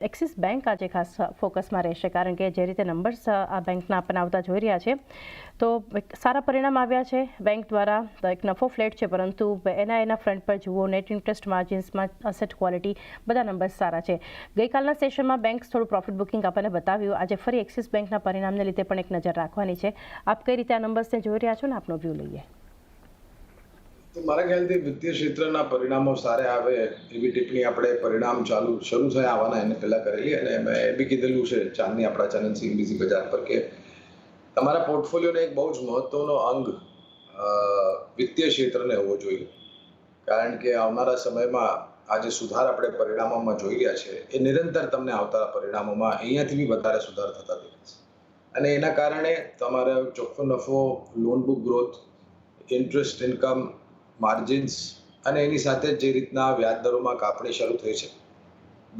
Axis bank આજે ખાસ ફોકસમાં રહેશે, કારણ કે જે રીતે નંબર્સ આ બેંકના આપણને આવતા જોઈ રહ્યા છે તો સારા પરિણામ આવ્યા છે બેંક દ્વારા. એક નફો ફ્લેટ છે, પરંતુ એના ફ્રન્ટ પર જુઓ, નેટ ઇન્ટરેસ્ટ માર્જિન્સમાં, અસેટ ક્વોલિટી, બધા નંબર્સ સારા છે. ગઈકાલના સેશનમાં બેંક થોડું પ્રોફિટ બુકિંગ આપણને બતાવ્યું. આજે ફરી એક્સિસ બેંકના પરિણામને લીધે પણ એક નજર રાખવાની છે. આપ કઈ રીતે આ નંબર્સને જોઈ રહ્યા છો ને આપનો વ્યૂ લઈએ. તો મારા ખ્યાલથી વિત્તીય ક્ષેત્રના પરિણામો સારા આવે એવી ટિપ્પણી આપણે પરિણામ શરૂ થયા આવવાના એને પહેલાં કરેલી, અને મેં એ બી કીધેલું છે ચાંદની આપણા ચેનલ CNBC બજાર પર કે તમારા પોર્ટફોલિયોનો એક બહુ જ મહત્વનો અંગ વિત્તીય ક્ષેત્રને હોવો જોઈએ, કારણ કે આવનારા સમયમાં આ જે સુધાર આપણે પરિણામોમાં જોઈ રહ્યા છે એ નિરંતર તમને આવતા પરિણામોમાં અહીંયાથી બી વધારે સુધાર થતા દેખાશે. અને એના કારણે તમારે ચોખ્ખો નફો, loan book growth, interest income, margins અને એની સાથે જે રીતના વ્યાજ દરોમાં કાપણી શરૂ થઈ છે,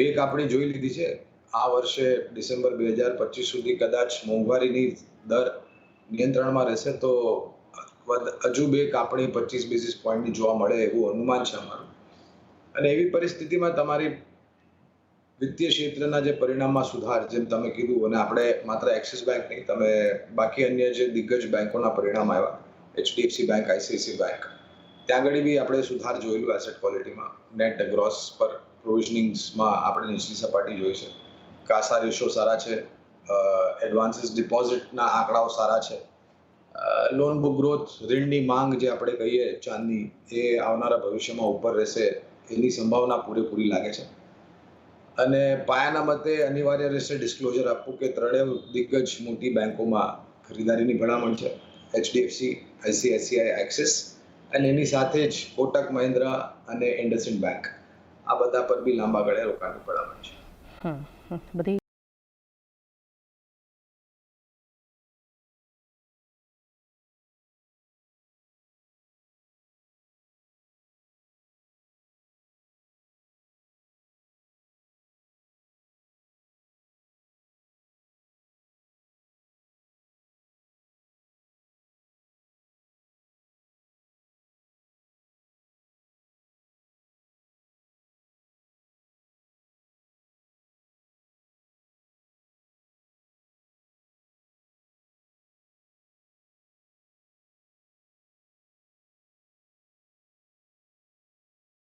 2 કાપણી જોઈ લીધી છે. આ વર્ષે ડિસેમ્બર 2025 સુધી કદાચ મોંઘવારીની દર નિયંત્રણમાં રહેશે તો હજુ 2 કાપણી 25 બેઝિસ પોઈન્ટની જોવા મળે એવું અનુમાન છે અમારું. અને એવી પરિસ્થિતિમાં તમારી વિત્તીય ક્ષેત્રના જે પરિણામમાં સુધાર, જેમ તમે કીધું, અને આપણે માત્ર એક્સિસ બેંક નહીં, તમે બાકી અન્ય જે દિગ્ગજ બેંકોના પરિણામ આવ્યા, HDFC બેંક, ICICI બેંક, ત્યાં આગળ બી આપણે સુધાર જોયેલું એસેટ ક્વોલિટીમાં. નેટ ગ્રોસ પર પ્રોવિઝનિંગ્સમાં આપણે નીચલી સપાટી જોઈ છે. કાસા રેશિયો સારા છે, એડવાન્સીસ ડિપોઝિટના આંકડાઓ સારા છે. લોન બુક ગ્રોથ, ઋણની માંગ જે આપણે કહીએ ચાંદની, એ આવનારા ભવિષ્યમાં ઉપર રહેશે એની સંભાવના પૂરેપૂરી લાગે છે. અને પાયાના મતે અનિવાર્ય રહેશે ડિસ્ક્લોઝર આપવું કે ત્રણેય દિગ્ગજ મોટી બેંકોમાં ખરીદારીની ભલામણ છે, HDFC, ICICI, એક્સિસ, અને એની સાથે જ કોટક મહિન્દ્રા અને ઇન્ડસઇન્ડ બેંક. આ બધા પર બી લાંબા ગાળે રોકાણની ભલામણ છે. બધી